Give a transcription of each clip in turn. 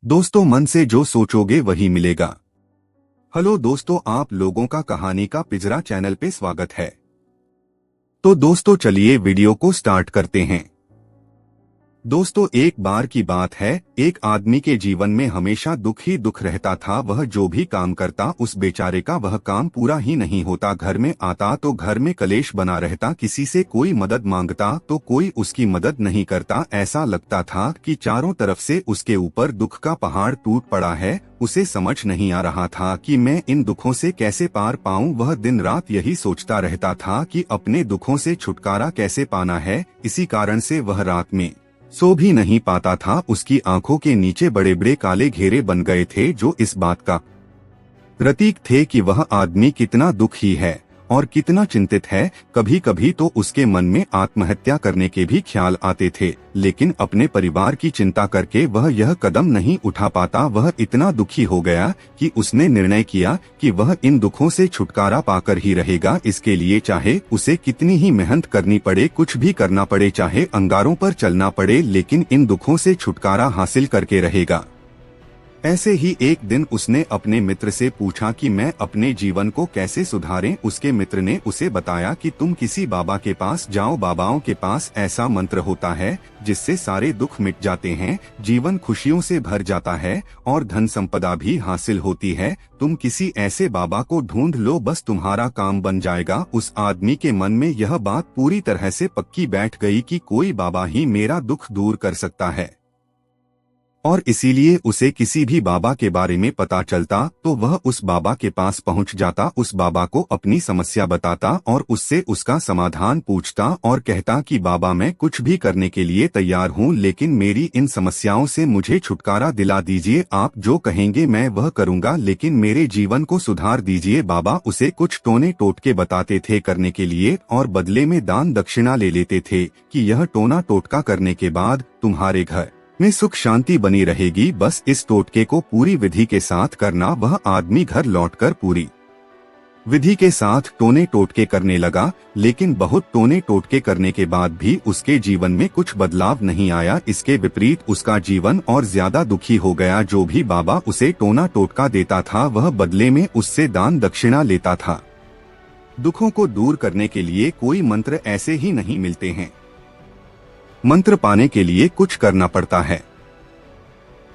दोस्तों, मन से जो सोचोगे वही मिलेगा। हेलो दोस्तों, आप लोगों का कहानी का पिंजरा चैनल पे स्वागत है। तो दोस्तों चलिए वीडियो को स्टार्ट करते हैं। दोस्तों, एक बार की बात है, एक आदमी के जीवन में हमेशा दुख ही दुख रहता था। वह जो भी काम करता उस बेचारे का वह काम पूरा ही नहीं होता। घर में आता तो घर में कलेश बना रहता, किसी से कोई मदद मांगता तो कोई उसकी मदद नहीं करता। ऐसा लगता था कि चारों तरफ से उसके ऊपर दुख का पहाड़ टूट पड़ा है। उसे समझ नहीं आ रहा था कि मैं इन दुखों से कैसे पार पाऊं। वह दिन रात यही सोचता रहता था कि अपने दुखों से छुटकारा कैसे पाना है। इसी कारण से वह रात में सो भी नहीं पाता था। उसकी आंखों के नीचे बड़े बड़े काले घेरे बन गए थे, जो इस बात का प्रतीक थे कि वह आदमी कितना दुखी है और कितना चिंतित है। कभी कभी तो उसके मन में आत्महत्या करने के भी ख्याल आते थे, लेकिन अपने परिवार की चिंता करके वह यह कदम नहीं उठा पाता। वह इतना दुखी हो गया कि उसने निर्णय किया कि वह इन दुखों से छुटकारा पाकर ही रहेगा। इसके लिए चाहे उसे कितनी ही मेहनत करनी पड़े, कुछ भी करना पड़े, चाहे अंगारों पर चलना पड़े, लेकिन इन दुखों से छुटकारा हासिल करके रहेगा। ऐसे ही एक दिन उसने अपने मित्र से पूछा कि मैं अपने जीवन को कैसे सुधारें। उसके मित्र ने उसे बताया कि तुम किसी बाबा के पास जाओ। बाबाओं के पास ऐसा मंत्र होता है जिससे सारे दुख मिट जाते हैं, जीवन खुशियों से भर जाता है और धन संपदा भी हासिल होती है। तुम किसी ऐसे बाबा को ढूंढ लो, बस तुम्हारा काम बन जाएगा। उस आदमी के मन में यह बात पूरी तरह से पक्की बैठ गई कि कोई बाबा ही मेरा दुख दूर कर सकता है, और इसीलिए उसे किसी भी बाबा के बारे में पता चलता तो वह उस बाबा के पास पहुंच जाता, उस बाबा को अपनी समस्या बताता और उससे उसका समाधान पूछता और कहता कि बाबा, मैं कुछ भी करने के लिए तैयार हूं, लेकिन मेरी इन समस्याओं से मुझे छुटकारा दिला दीजिए। आप जो कहेंगे मैं वह करूंगा, लेकिन मेरे जीवन को सुधार दीजिए। बाबा उसे कुछ टोने टोटके बताते थे करने के लिए और बदले में दान दक्षिणा ले लेते थे कि यह टोना टोटका करने के बाद तुम्हारे घर में सुख शांति बनी रहेगी। बस इस टोटके को पूरी विधि के साथ करना। वह आदमी घर लौटकर पूरी विधि के साथ टोने टोटके करने लगा, लेकिन बहुत टोने टोटके करने के बाद भी उसके जीवन में कुछ बदलाव नहीं आया। इसके विपरीत उसका जीवन और ज्यादा दुखी हो गया। जो भी बाबा उसे टोना टोटका देता था वह बदले में उससे दान दक्षिणा लेता था। दुखों को दूर करने के लिए कोई मंत्र ऐसे ही नहीं मिलते हैं, मंत्र पाने के लिए कुछ करना पड़ता है।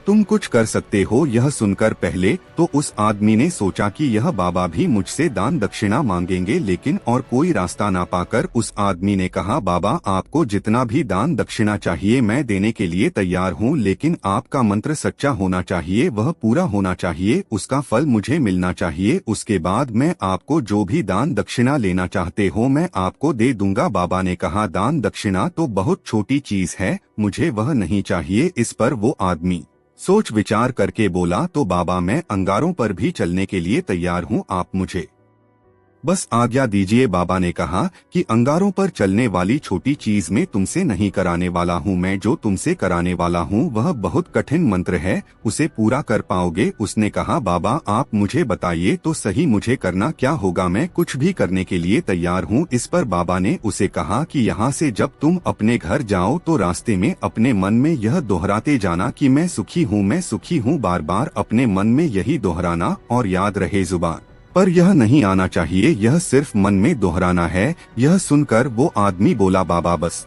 तुम कुछ कर सकते हो। यह सुनकर पहले तो उस आदमी ने सोचा कि यह बाबा भी मुझसे दान दक्षिणा मांगेंगे, लेकिन और कोई रास्ता ना पाकर उस आदमी ने कहा, बाबा आपको जितना भी दान दक्षिणा चाहिए मैं देने के लिए तैयार हूँ, लेकिन आपका मंत्र सच्चा होना चाहिए, वह पूरा होना चाहिए, उसका फल मुझे मिलना चाहिए। उसके बाद मैं आपको जो भी दान दक्षिणा लेना चाहते हो मैं आपको दे दूंगा। बाबा ने कहा, दान दक्षिणा तो बहुत छोटी चीज है, मुझे वह नहीं चाहिए। इस पर वो आदमी सोच विचार करके बोला, तो बाबा मैं अंगारों पर भी चलने के लिए तैयार हूँ, आप मुझे बस आज्ञा दीजिए। बाबा ने कहा कि अंगारों पर चलने वाली छोटी चीज में तुमसे नहीं कराने वाला हूँ, मैं जो तुमसे कराने वाला हूँ वह बहुत कठिन मंत्र है, उसे पूरा कर पाओगे? उसने कहा, बाबा आप मुझे बताइए तो सही, मुझे करना क्या होगा, मैं कुछ भी करने के लिए तैयार हूँ। इस पर बाबा ने उसे कहा कि यहाँ से जब तुम अपने घर जाओ तो रास्ते में अपने मन में यह दोहराते जाना कि मैं सुखी हूँ, मैं सुखी हूँ, बार बार अपने मन में यही दोहराना, और याद रहे जुबान पर यह नहीं आना चाहिए, यह सिर्फ मन में दोहराना है। यह सुनकर वो आदमी बोला, बाबा बस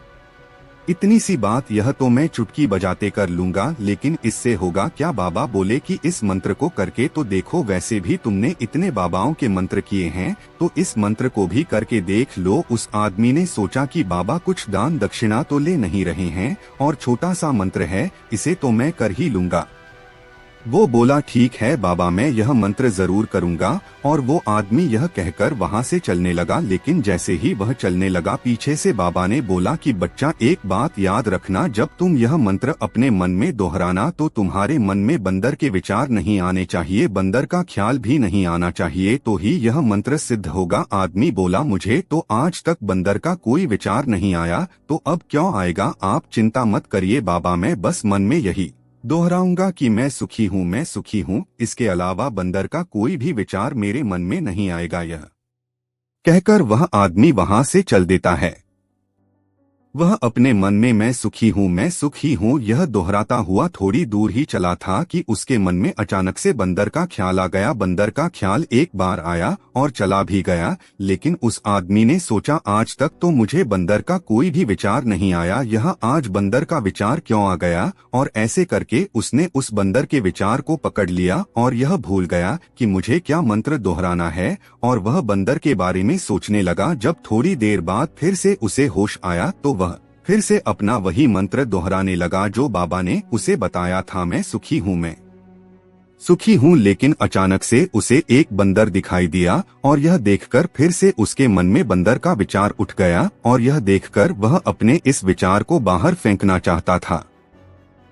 इतनी सी बात, यह तो मैं चुटकी बजाते कर लूंगा, लेकिन इससे होगा क्या? बाबा बोले कि इस मंत्र को करके तो देखो, वैसे भी तुमने इतने बाबाओं के मंत्र किए हैं तो इस मंत्र को भी करके देख लो। उस आदमी ने सोचा कि बाबा कुछ दान दक्षिणा तो ले नहीं रहे हैं और छोटा सा मंत्र है, इसे तो मैं कर ही लूंगा। वो बोला, ठीक है बाबा मैं यह मंत्र जरूर करूंगा। और वो आदमी यह कहकर वहां से चलने लगा, लेकिन जैसे ही वह चलने लगा पीछे से बाबा ने बोला कि बच्चा एक बात याद रखना, जब तुम यह मंत्र अपने मन में दोहराना तो तुम्हारे मन में बंदर के विचार नहीं आने चाहिए, बंदर का ख्याल भी नहीं आना चाहिए, तो ही यह मंत्र सिद्ध होगा। आदमी बोला, मुझे तो आज तक बंदर का कोई विचार नहीं आया, तो अब क्यों आएगा? आप चिंता मत करिए बाबा, मैं बस मन में यही दोहराऊंगा कि मैं सुखी हूँ, मैं सुखी हूँ, इसके अलावा बंदर का कोई भी विचार मेरे मन में नहीं आएगा। यह कहकर वह आदमी वहां से चल देता है। वह अपने मन में मैं सुखी हूँ यह दोहराता हुआ थोड़ी दूर ही चला था कि उसके मन में अचानक से बंदर का ख्याल आ गया। बंदर का ख्याल एक बार आया और चला भी गया, लेकिन उस आदमी ने सोचा आज तक तो मुझे बंदर का कोई भी विचार नहीं आया, यह आज बंदर का विचार क्यों आ गया। और ऐसे करके उसने उस बंदर के विचार को पकड़ लिया और यह भूल गया कि मुझे क्या मंत्र दोहराना है, और वह बंदर के बारे में सोचने लगा। जब थोड़ी देर बाद फिर से उसे होश आया तो वह फिर से अपना वही मंत्र दोहराने लगा जो बाबा ने उसे बताया था, मैं सुखी हूँ। लेकिन अचानक से उसे एक बंदर दिखाई दिया और यह देखकर फिर से उसके मन में बंदर का विचार उठ गया, और यह देखकर वह अपने इस विचार को बाहर फेंकना चाहता था।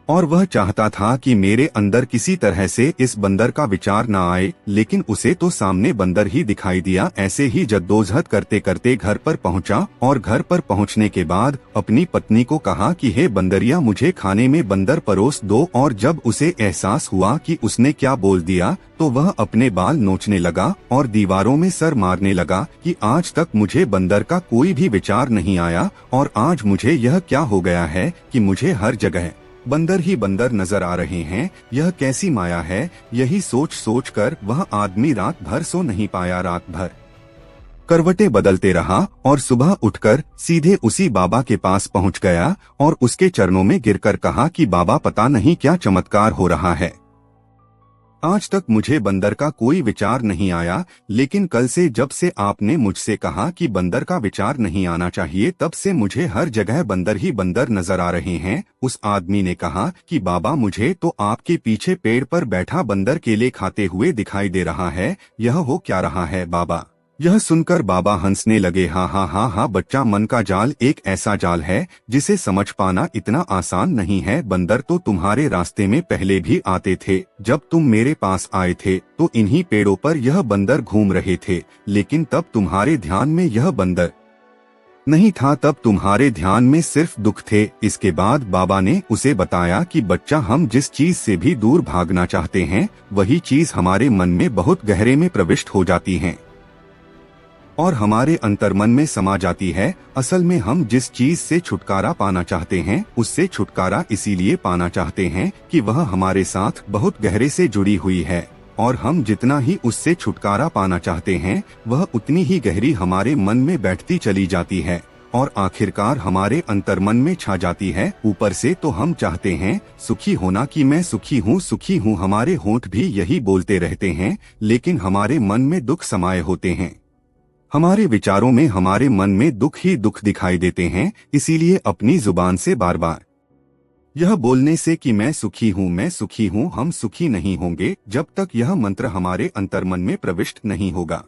और वह चाहता था कि मेरे अंदर किसी तरह से इस बंदर का विचार न आए, लेकिन उसे तो सामने बंदर ही दिखाई दिया। ऐसे ही जद्दोजहद करते करते घर पर पहुंचा, और घर पर पहुंचने के बाद अपनी पत्नी को कहा कि हे बंदरिया, मुझे खाने में बंदर परोस दो। और जब उसे एहसास हुआ कि उसने क्या बोल दिया तो वह अपने बाल नोचने लगा और दीवारों में सर मारने लगा कि आज तक मुझे बंदर का कोई भी विचार नहीं आया, और आज मुझे यह क्या हो गया है कि मुझे हर जगह बंदर ही बंदर नजर आ रहे हैं, यह कैसी माया है। यही सोच सोच कर वह आदमी रात भर सो नहीं पाया। रात भर करवटें बदलते रहा और सुबह उठकर सीधे उसी बाबा के पास पहुंच गया और उसके चरणों में गिरकर कहा कि बाबा, पता नहीं क्या चमत्कार हो रहा है, आज तक मुझे बंदर का कोई विचार नहीं आया, लेकिन कल से जब से आपने मुझसे कहा कि बंदर का विचार नहीं आना चाहिए, तब से मुझे हर जगह बंदर ही बंदर नजर आ रहे हैं। उस आदमी ने कहा कि बाबा, मुझे तो आपके पीछे पेड़ पर बैठा बंदर केले खाते हुए दिखाई दे रहा है, यह हो क्या रहा है बाबा। यह सुनकर बाबा हंसने लगे। हा बच्चा, मन का जाल एक ऐसा जाल है जिसे समझ पाना इतना आसान नहीं है। बंदर तो तुम्हारे रास्ते में पहले भी आते थे। जब तुम मेरे पास आए थे तो इन्हीं पेड़ों पर यह बंदर घूम रहे थे, लेकिन तब तुम्हारे ध्यान में यह बंदर नहीं था, तब तुम्हारे ध्यान में सिर्फ दुख थे। इसके बाद बाबा ने उसे बताया कि बच्चा, हम जिस चीज से भी दूर भागना चाहते हैं वही चीज हमारे मन में बहुत गहरे में प्रविष्ट हो जाती है और हमारे अंतर्मन में समा जाती है। असल में हम जिस चीज से छुटकारा पाना चाहते हैं उससे छुटकारा इसीलिए पाना चाहते हैं कि वह हमारे साथ बहुत गहरे से जुड़ी हुई है, और हम जितना ही उससे छुटकारा पाना चाहते हैं वह उतनी ही गहरी हमारे मन में बैठती चली जाती है और आखिरकार हमारे अंतर्मन में छा जाती है। ऊपर से तो हम चाहते हैं सुखी होना कि मैं सुखी हूँ, हमारे होंठ भी यही बोलते रहते हैं, लेकिन हमारे मन में दुख समाये होते हैं। हमारे विचारों में हमारे मन में दुख ही दुख दिखाई देते हैं, इसीलिए अपनी जुबान से बार बार यह बोलने से कि मैं सुखी हूँ, हम सुखी नहीं होंगे जब तक यह मंत्र हमारे अंतर्मन में प्रविष्ट नहीं होगा।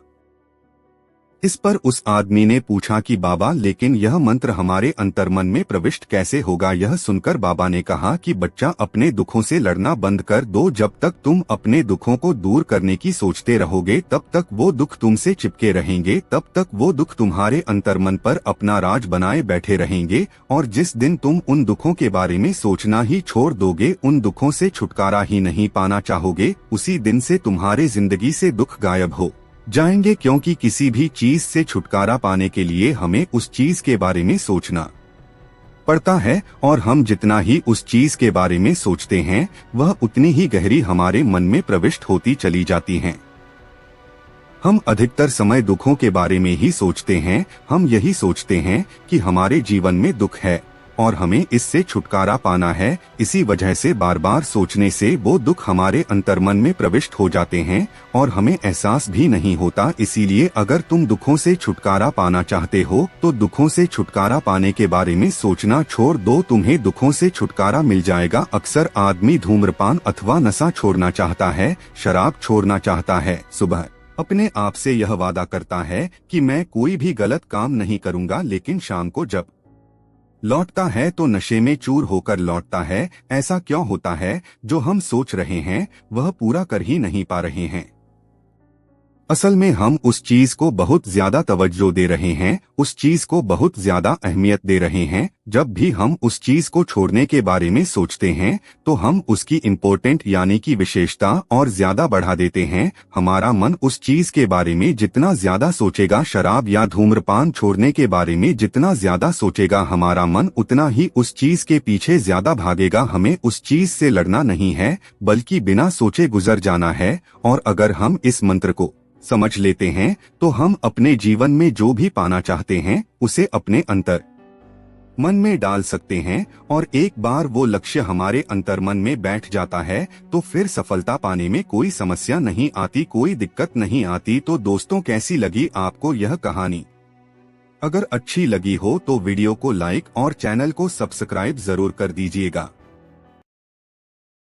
इस पर उस आदमी ने पूछा कि बाबा, लेकिन यह मंत्र हमारे अंतर्मन में प्रविष्ट कैसे होगा। यह सुनकर बाबा ने कहा कि बच्चा, अपने दुखों से लड़ना बंद कर दो। जब तक तुम अपने दुखों को दूर करने की सोचते रहोगे तब तक वो दुख तुमसे चिपके रहेंगे, तब तक वो दुख तुम्हारे अंतर्मन पर अपना राज बनाए बैठे रहेंगे, और जिस दिन तुम उन दुखों के बारे में सोचना ही छोड़ दोगे, उन दुखों से छुटकारा ही नहीं पाना चाहोगे, उसी दिन से तुम्हारे जिंदगी से दुख गायब हो जाएंगे। क्योंकि किसी भी चीज से छुटकारा पाने के लिए हमें उस चीज के बारे में सोचना पड़ता है, और हम जितना ही उस चीज के बारे में सोचते हैं वह उतनी ही गहरी हमारे मन में प्रविष्ट होती चली जाती हैं। हम अधिकतर समय दुखों के बारे में ही सोचते हैं। हम यही सोचते हैं कि हमारे जीवन में दुख है और हमें इससे छुटकारा पाना है। इसी वजह से बार बार सोचने से वो दुख हमारे अंतर्मन में प्रविष्ट हो जाते हैं और हमें एहसास भी नहीं होता। इसीलिए अगर तुम दुखों से छुटकारा पाना चाहते हो तो दुखों से छुटकारा पाने के बारे में सोचना छोड़ दो, तुम्हें दुखों से छुटकारा मिल जाएगा। अक्सर आदमी धूम्रपान अथवा नशा छोड़ना चाहता है, शराब छोड़ना चाहता है, सुबह अपने आप से यह वादा करता है कि मैं कोई भी गलत काम नहीं करूंगा, लेकिन शाम को जब लौटता है तो नशे में चूर होकर लौटता है। ऐसा क्यों होता है? जो हम सोच रहे हैं वह पूरा कर ही नहीं पा रहे हैं। असल में हम उस चीज को बहुत ज्यादा तवज्जो दे रहे हैं, उस चीज को बहुत ज्यादा अहमियत दे रहे हैं। जब भी हम उस चीज को छोड़ने के बारे में सोचते हैं तो हम उसकी इम्पोर्टेंट यानी कि विशेषता और ज्यादा बढ़ा देते हैं। हमारा मन उस चीज के बारे में जितना ज्यादा सोचेगा, शराब या धूम्रपान छोड़ने के बारे में जितना ज्यादा सोचेगा, हमारा मन उतना ही उस चीज के पीछे ज्यादा भागेगा। हमें उस चीज से लड़ना नहीं है, बल्कि बिना सोचे गुजर जाना है। और अगर हम इस मंत्र को समझ लेते हैं तो हम अपने जीवन में जो भी पाना चाहते हैं उसे अपने अंतर मन में डाल सकते हैं। और एक बार वो लक्ष्य हमारे अंतर मन में बैठ जाता है तो फिर सफलता पाने में कोई समस्या नहीं आती, कोई दिक्कत नहीं आती। तो दोस्तों, कैसी लगी आपको यह कहानी? अगर अच्छी लगी हो तो वीडियो को लाइक और चैनल को सब्सक्राइब जरूर कर दीजिएगा।